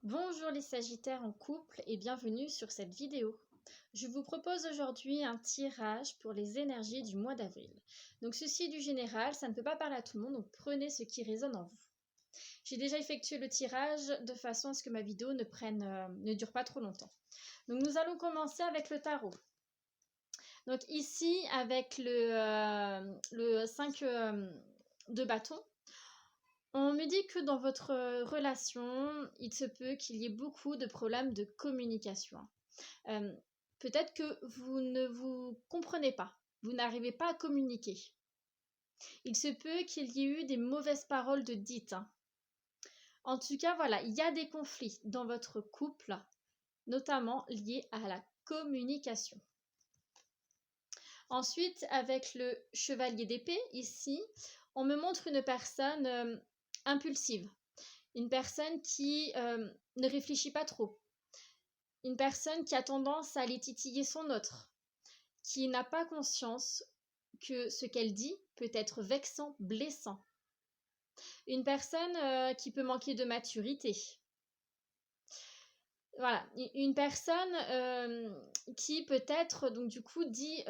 Bonjour les Sagittaires en couple et bienvenue sur cette vidéo. Je vous propose aujourd'hui un tirage pour les énergies du mois d'avril. Donc ceci est du général, ça ne peut pas parler à tout le monde, donc prenez ce qui résonne en vous. J'ai déjà effectué le tirage de façon à ce que ma vidéo ne dure pas trop longtemps. Donc nous allons commencer avec le tarot. Donc ici avec le 5 de bâton, on me dit que dans votre relation, il se peut qu'il y ait beaucoup de problèmes de communication. Peut-être que vous ne vous comprenez pas, vous n'arrivez pas à communiquer. Il se peut qu'il y ait eu des mauvaises paroles de dites. En tout cas, voilà, il y a des conflits dans votre couple, notamment liés à la communication. Ensuite, avec le chevalier d'épée, ici, on me montre une personne impulsive. Une personne qui ne réfléchit pas trop. Une personne qui a tendance à aller titiller son autre. Qui n'a pas conscience que ce qu'elle dit peut être vexant, blessant. Une personne qui peut manquer de maturité. Voilà, une personne qui peut-être, donc du coup, dit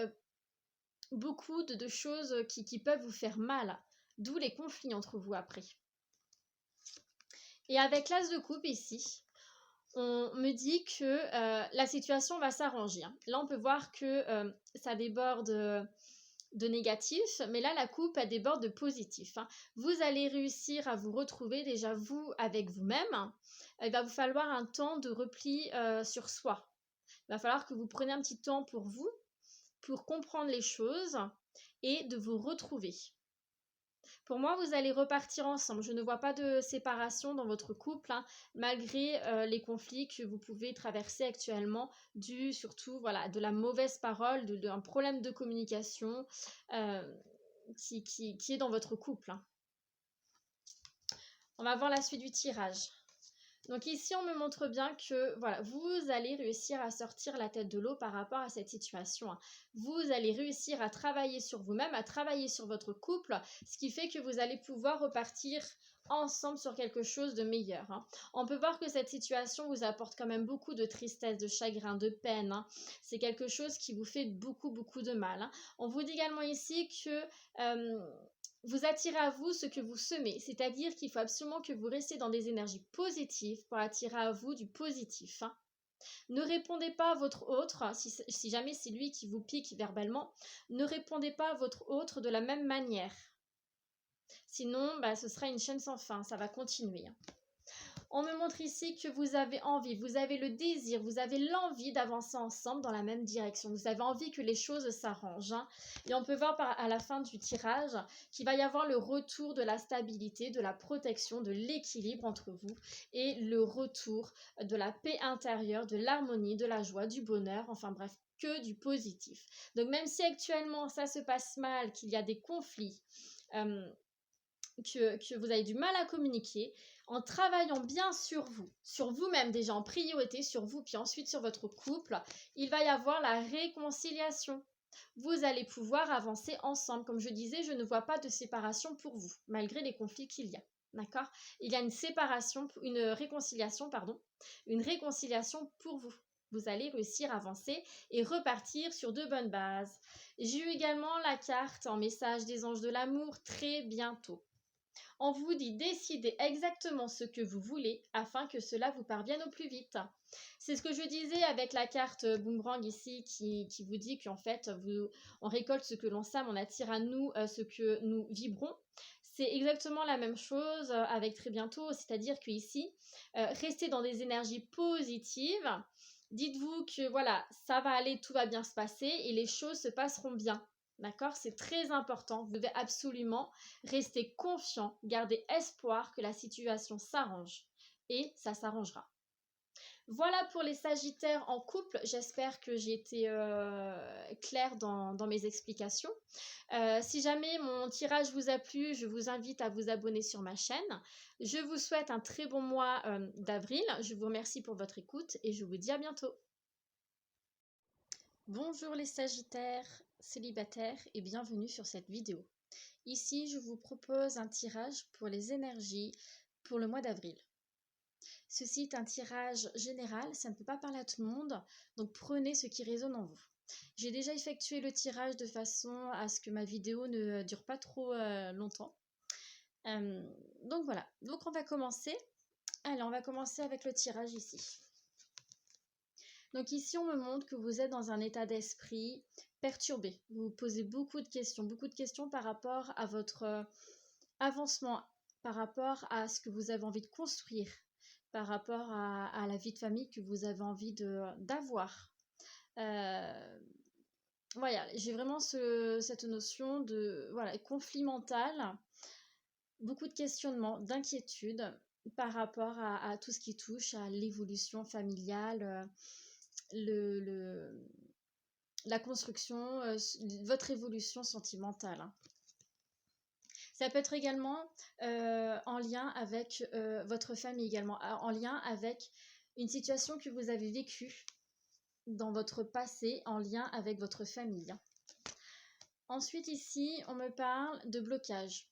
beaucoup de choses qui peuvent vous faire mal. D'où les conflits entre vous après. Et avec l'as de coupe ici, on me dit que la situation va s'arranger. Là, on peut voir que ça déborde de négatif, mais là, la coupe, elle déborde de positif. Vous allez réussir à vous retrouver déjà, vous, avec vous-même. Il va vous falloir un temps de repli sur soi. Il va falloir que vous preniez un petit temps pour vous, pour comprendre les choses et de vous retrouver. Pour moi, vous allez repartir ensemble. Je ne vois pas de séparation dans votre couple, malgré les conflits que vous pouvez traverser actuellement, dû surtout de la mauvaise parole, d'un problème de communication qui est dans votre couple. On va voir la suite du tirage. Donc ici, on me montre bien que vous allez réussir à sortir la tête de l'eau par rapport à cette situation. Vous allez réussir à travailler sur vous-même, à travailler sur votre couple, ce qui fait que vous allez pouvoir repartir ensemble sur quelque chose de meilleur. On peut voir que cette situation vous apporte quand même beaucoup de tristesse, de chagrin, de peine. C'est quelque chose qui vous fait beaucoup de mal. On vous dit également ici que vous attirez à vous ce que vous semez, c'est-à-dire qu'il faut absolument que vous restiez dans des énergies positives pour attirer à vous du positif. Ne répondez pas à votre autre, si jamais c'est lui qui vous pique verbalement, ne répondez pas à votre autre de la même manière. Sinon, ce sera une chaîne sans fin, ça va continuer. On me montre ici que vous avez envie, vous avez le désir, vous avez l'envie d'avancer ensemble dans la même direction. Vous avez envie que les choses s'arrangent. Et on peut voir à la fin du tirage qu'il va y avoir le retour de la stabilité, de la protection, de l'équilibre entre vous et le retour de la paix intérieure, de l'harmonie, de la joie, du bonheur, enfin bref, que du positif. Donc même si actuellement ça se passe mal, qu'il y a des conflits, que vous avez du mal à communiquer, en travaillant bien sur vous-même déjà en priorité, sur vous, puis ensuite sur votre couple, il va y avoir la réconciliation. Vous allez pouvoir avancer ensemble. Comme je disais, je ne vois pas de séparation pour vous, malgré les conflits qu'il y a. D'accord? Il y a une réconciliation pour vous. Vous allez réussir à avancer et repartir sur de bonnes bases. J'ai eu également la carte en message des anges de l'amour très bientôt. On vous dit décidez exactement ce que vous voulez afin que cela vous parvienne au plus vite. C'est ce que je disais avec la carte boomerang ici qui vous dit qu'en fait on récolte ce que l'on sème, on attire à nous ce que nous vibrons. C'est exactement la même chose avec très bientôt, c'est-à-dire qu'ici, restez dans des énergies positives. Dites-vous que ça va aller, tout va bien se passer et les choses se passeront bien. D'accord? C'est très important. Vous devez absolument rester confiant, garder espoir que la situation s'arrange. Et ça s'arrangera. Voilà pour les Sagittaires en couple. J'espère que j'ai été claire dans mes explications. Si jamais mon tirage vous a plu, je vous invite à vous abonner sur ma chaîne. Je vous souhaite un très bon mois d'avril. Je vous remercie pour votre écoute et je vous dis à bientôt. Bonjour les Sagittaires célibataires et bienvenue sur cette vidéo. Ici, je vous propose un tirage pour les énergies pour le mois d'avril. Ceci est un tirage général, ça ne peut pas parler à tout le monde, donc prenez ce qui résonne en vous. J'ai déjà effectué le tirage de façon à ce que ma vidéo ne dure pas trop longtemps. Donc voilà, donc on va commencer. Allez, on va commencer avec le tirage ici. Donc ici, on me montre que vous êtes dans un état d'esprit perturbé. Vous vous posez beaucoup de questions par rapport à votre avancement, par rapport à ce que vous avez envie de construire, par rapport à la vie de famille que vous avez envie d'avoir. Voilà, j'ai vraiment cette notion de conflit mental, beaucoup de questionnements, d'inquiétude par rapport à tout ce qui touche à l'évolution familiale, la construction, votre évolution sentimentale, hein. Ça peut être également en lien avec votre famille également, en lien avec une situation que vous avez vécue dans votre passé, en lien avec votre famille. Ensuite ici, on me parle de blocage.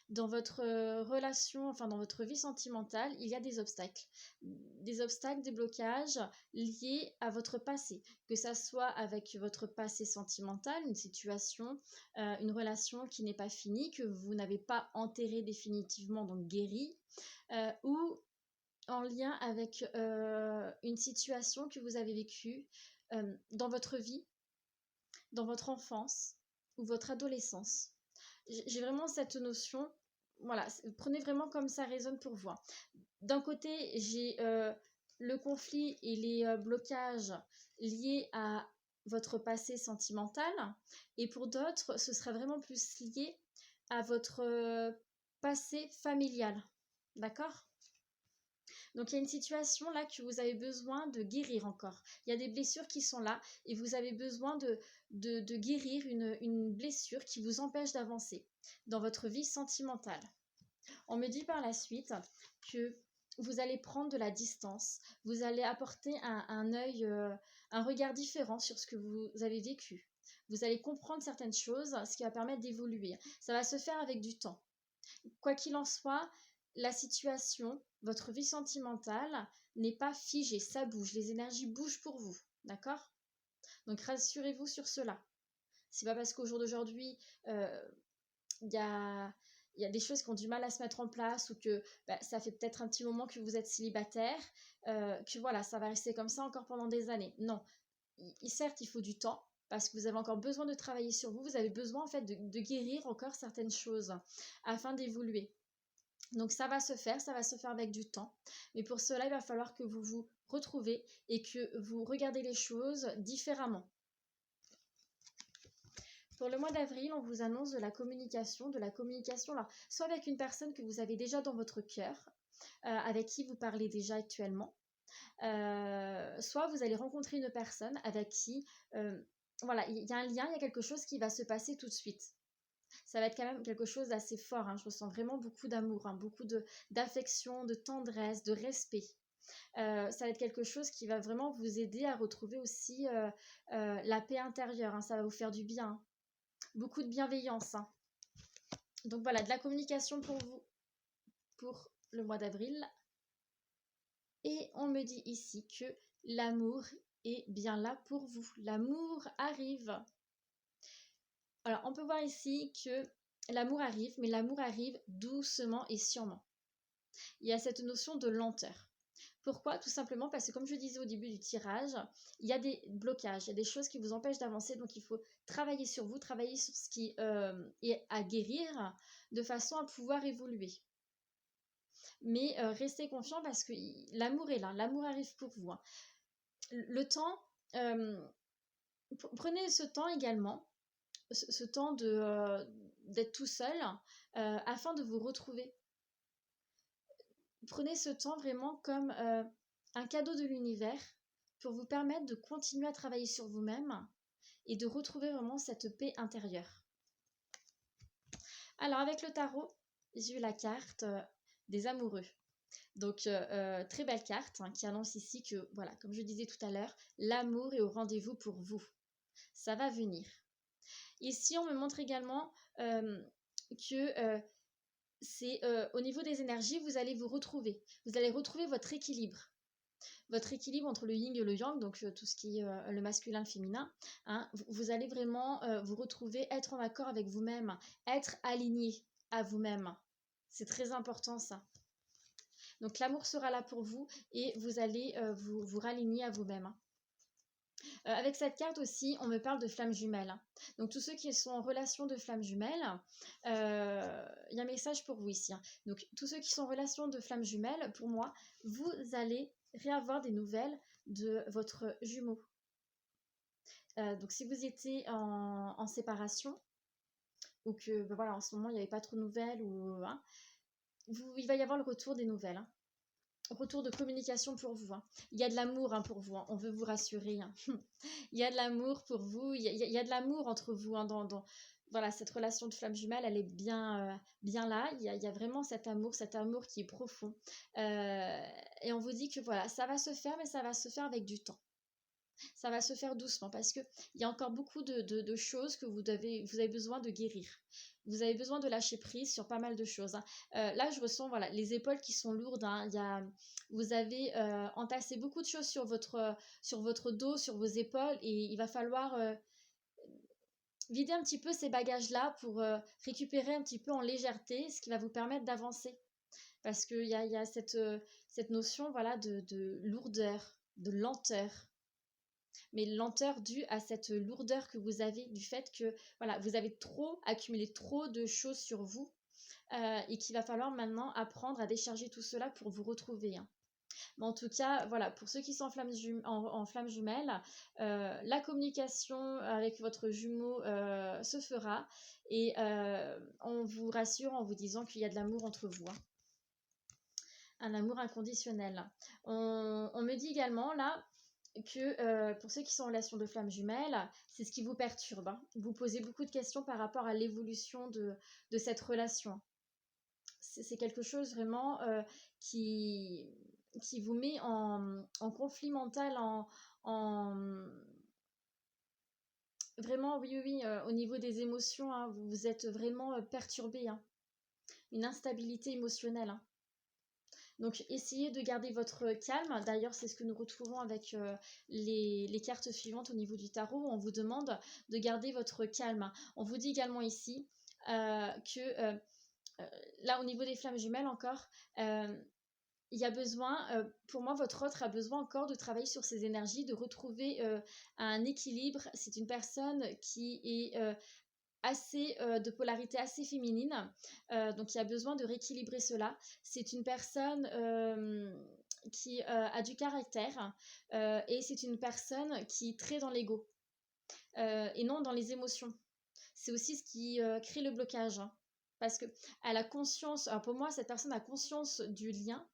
Dans votre relation, enfin dans votre vie sentimentale, il y a des obstacles, des blocages liés à votre passé, que ça soit avec votre passé sentimental, une situation, une relation qui n'est pas finie, que vous n'avez pas enterré définitivement, donc guéri, ou en lien avec une situation que vous avez vécue dans votre vie, dans votre enfance ou votre adolescence. J'ai vraiment cette notion, voilà, prenez vraiment comme ça résonne pour vous. D'un côté, j'ai le conflit et les blocages liés à votre passé sentimental, et pour d'autres, ce sera vraiment plus lié à votre passé familial, d'accord ? Donc il y a une situation là que vous avez besoin de guérir encore. Il y a des blessures qui sont là et vous avez besoin de guérir une blessure qui vous empêche d'avancer dans votre vie sentimentale. On me dit par la suite que vous allez prendre de la distance, vous allez apporter un œil, un regard différent sur ce que vous avez vécu. Vous allez comprendre certaines choses, ce qui va permettre d'évoluer. Ça va se faire avec du temps. Quoi qu'il en soit, la situation, votre vie sentimentale n'est pas figée, ça bouge, les énergies bougent pour vous, d'accord ? Donc rassurez-vous sur cela. C'est pas parce qu'au jour d'aujourd'hui, il y a des choses qui ont du mal à se mettre en place, ou que ça fait peut-être un petit moment que vous êtes célibataire, que voilà, ça va rester comme ça encore pendant des années. Non, certes, il faut du temps, parce que vous avez encore besoin de travailler sur vous, vous avez besoin en fait de guérir encore certaines choses afin d'évoluer. Donc ça va se faire avec du temps. Mais pour cela, il va falloir que vous vous retrouvez et que vous regardez les choses différemment. Pour le mois d'avril, on vous annonce de la communication là, soit avec une personne que vous avez déjà dans votre cœur, avec qui vous parlez déjà actuellement, soit vous allez rencontrer une personne avec qui, voilà, il y a un lien, il y a quelque chose qui va se passer tout de suite. Ça va être quand même quelque chose d'assez fort, hein. Je ressens vraiment beaucoup d'amour, hein, beaucoup d'affection, de tendresse, de respect. Ça va être quelque chose qui va vraiment vous aider à retrouver aussi la paix intérieure, hein. Ça va vous faire du bien, hein. Beaucoup de bienveillance, hein. Donc voilà, de la communication pour vous pour le mois d'avril. Et on me dit ici que l'amour est bien là pour vous. L'amour arrive. Alors, on peut voir ici que l'amour arrive, mais l'amour arrive doucement et sûrement. Il y a cette notion de lenteur. Pourquoi ? Tout simplement parce que, comme je disais au début du tirage, il y a des blocages, il y a des choses qui vous empêchent d'avancer, donc il faut travailler sur vous, travailler sur ce qui est à guérir, de façon à pouvoir évoluer. Mais restez confiants parce que l'amour est là, l'amour arrive pour vous, hein. Le temps, prenez ce temps également, ce temps d'être tout seul, afin de vous retrouver. Prenez ce temps vraiment comme un cadeau de l'univers pour vous permettre de continuer à travailler sur vous-même et de retrouver vraiment cette paix intérieure. Alors avec le tarot, j'ai eu la carte des amoureux. Donc très belle carte, hein, qui annonce ici que, voilà, comme je disais tout à l'heure, l'amour est au rendez-vous pour vous. Ça va venir. Ici, on me montre également que c'est au niveau des énergies, vous allez vous retrouver. Vous allez retrouver votre équilibre. Votre équilibre entre le yin et le yang, donc tout ce qui est le masculin, le féminin, hein, vous allez vraiment vous retrouver, être en accord avec vous-même, être aligné à vous-même. C'est très important ça. Donc l'amour sera là pour vous et vous allez vous raligner à vous-même. Hein. Avec cette carte aussi, on me parle de flammes jumelles. Donc tous ceux qui sont en relation de flammes jumelles, il y a un message pour vous ici. Hein. Donc tous ceux qui sont en relation de flammes jumelles, pour moi, vous allez réavoir des nouvelles de votre jumeau. Donc si vous étiez en séparation, ou que ben voilà, en ce moment il n'y avait pas trop de nouvelles, ou, hein, il va y avoir le retour des nouvelles. Hein. Retour de communication pour vous. Hein. Il y a de l'amour hein, pour vous. Hein. On veut vous rassurer. Hein. Il y a de l'amour pour vous. Il y a de l'amour entre vous. Hein, voilà, cette relation de flamme jumelle, elle est bien, bien là. Il y a vraiment cet amour qui est profond. Et on vous dit que voilà, ça va se faire, mais ça va se faire avec du temps. Ça va se faire doucement parce qu'il y a encore beaucoup de choses que vous avez besoin de guérir. Vous avez besoin de lâcher prise sur pas mal de choses. Hein. Là, je ressens voilà, les épaules qui sont lourdes. Hein. Vous avez entassé beaucoup de choses sur votre dos, sur vos épaules et il va falloir vider un petit peu ces bagages-là pour récupérer un petit peu en légèreté, ce qui va vous permettre d'avancer. Parce qu'il y a cette notion voilà, de lourdeur, de lenteur. Mais lenteur due à cette lourdeur que vous avez du fait que voilà, vous avez accumulé trop de choses sur vous et qu'il va falloir maintenant apprendre à décharger tout cela pour vous retrouver. Hein. Mais en tout cas, voilà, pour ceux qui sont en flamme jumelle, la communication avec votre jumeau se fera et on vous rassure en vous disant qu'il y a de l'amour entre vous. Hein. Un amour inconditionnel. On me dit également là que pour ceux qui sont en relation de flammes jumelles, c'est ce qui vous perturbe. Hein. Vous posez beaucoup de questions par rapport à l'évolution de cette relation. C'est quelque chose vraiment qui vous met en conflit mental, vraiment, oui, au niveau des émotions, hein, vous êtes vraiment perturbé. Hein. Une instabilité émotionnelle. Hein. Donc, essayez de garder votre calme. D'ailleurs, c'est ce que nous retrouvons avec les cartes suivantes au niveau du tarot. On vous demande de garder votre calme. On vous dit également ici que là, au niveau des flammes jumelles encore, il y a besoin, pour moi, votre autre a besoin encore de travailler sur ses énergies, de retrouver un équilibre. C'est une personne qui est de polarité assez féminine, donc il y a besoin de rééquilibrer cela. C'est une personne qui a du caractère et c'est une personne qui est très dans l'ego et non dans les émotions. C'est aussi ce qui crée le blocage. Hein, parce qu'elle a conscience, alors pour moi cette personne a conscience du lien,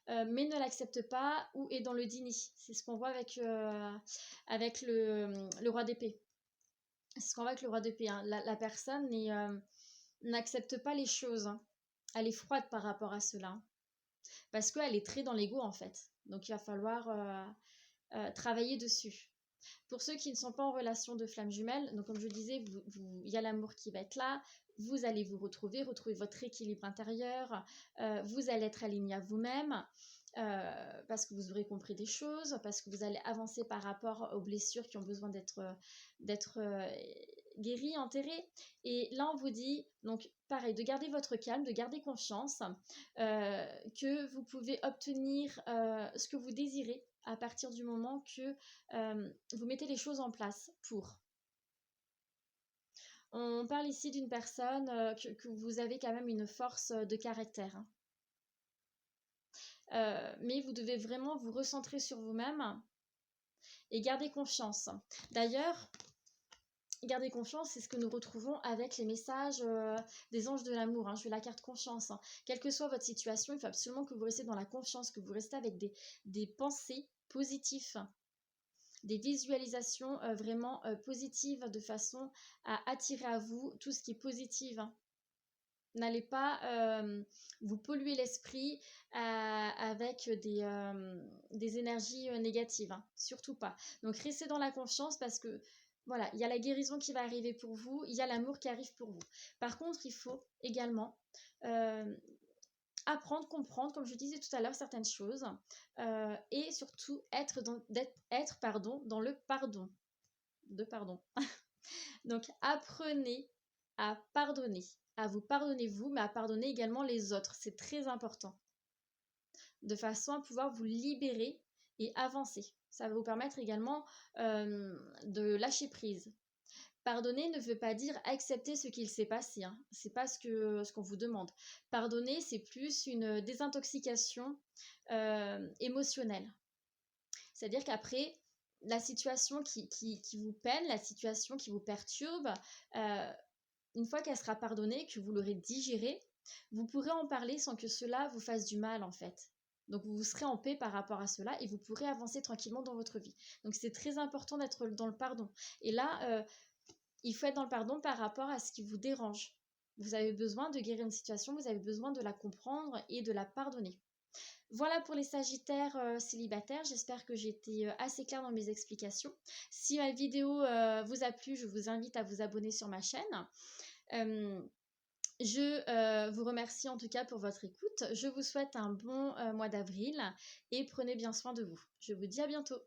mais ne l'accepte pas ou est dans le déni. C'est ce qu'on voit avec le roi d'épée. C'est ce qu'on voit avec le roi d'épée. Hein. La personne n'accepte pas les choses. Hein. Elle est froide par rapport à cela. Hein. Parce qu'elle est très dans l'ego en fait. Donc il va falloir travailler dessus. Pour ceux qui ne sont pas en relation de flamme jumelle, donc comme je disais, il y a l'amour qui va être là, vous allez vous retrouver votre équilibre intérieur, vous allez être aligné à vous-même, parce que vous aurez compris des choses, parce que vous allez avancer par rapport aux blessures qui ont besoin d'être guéries, enterrées. Et là, on vous dit, donc pareil, de garder votre calme, de garder confiance, que vous pouvez obtenir ce que vous désirez à partir du moment que vous mettez les choses en place pour. On parle ici d'une personne que vous avez quand même une force de caractère. Hein. Mais vous devez vraiment vous recentrer sur vous-même et garder confiance. D'ailleurs, garder confiance, c'est ce que nous retrouvons avec les messages des anges de l'amour. Hein. Je veux la carte confiance. Hein. Quelle que soit votre situation, il faut absolument que vous restiez dans la confiance, que vous restiez avec des pensées positives, des visualisations vraiment positives de façon à attirer à vous tout ce qui est positif. Hein. N'allez pas vous polluer l'esprit avec des énergies négatives. Hein. Surtout pas. Donc restez dans la confiance parce que Voilà, il y a la guérison qui va arriver pour vous, il y a l'amour qui arrive pour vous. Par contre, il faut également euh, apprendre, comprendre, comme je disais tout à l'heure, certaines choses et surtout être dans le pardon. Pardon. Donc, apprenez à pardonner, à vous pardonner vous, mais à pardonner également les autres. C'est très important, de façon à pouvoir vous libérer et avancer. Ça va vous permettre également de lâcher prise. Pardonner ne veut pas dire accepter ce qu'il s'est passé, hein. C'est pas ce qu'on vous demande. Pardonner, c'est plus une désintoxication émotionnelle. C'est-à-dire qu'après, la situation qui vous peine, la situation qui vous perturbe, euh, une fois qu'elle sera pardonnée, que vous l'aurez digérée, vous pourrez en parler sans que cela vous fasse du mal en fait. Donc vous serez en paix par rapport à cela et vous pourrez avancer tranquillement dans votre vie. Donc c'est très important d'être dans le pardon. Et là, il faut être dans le pardon par rapport à ce qui vous dérange. Vous avez besoin de guérir une situation, vous avez besoin de la comprendre et de la pardonner. Voilà pour les Sagittaires célibataires. J'espère que j'ai été assez claire dans mes explications. Si ma vidéo vous a plu, je vous invite à vous abonner sur ma chaîne. Je vous remercie en tout cas pour votre écoute. Je vous souhaite un bon mois d'avril et prenez bien soin de vous. Je vous dis à bientôt.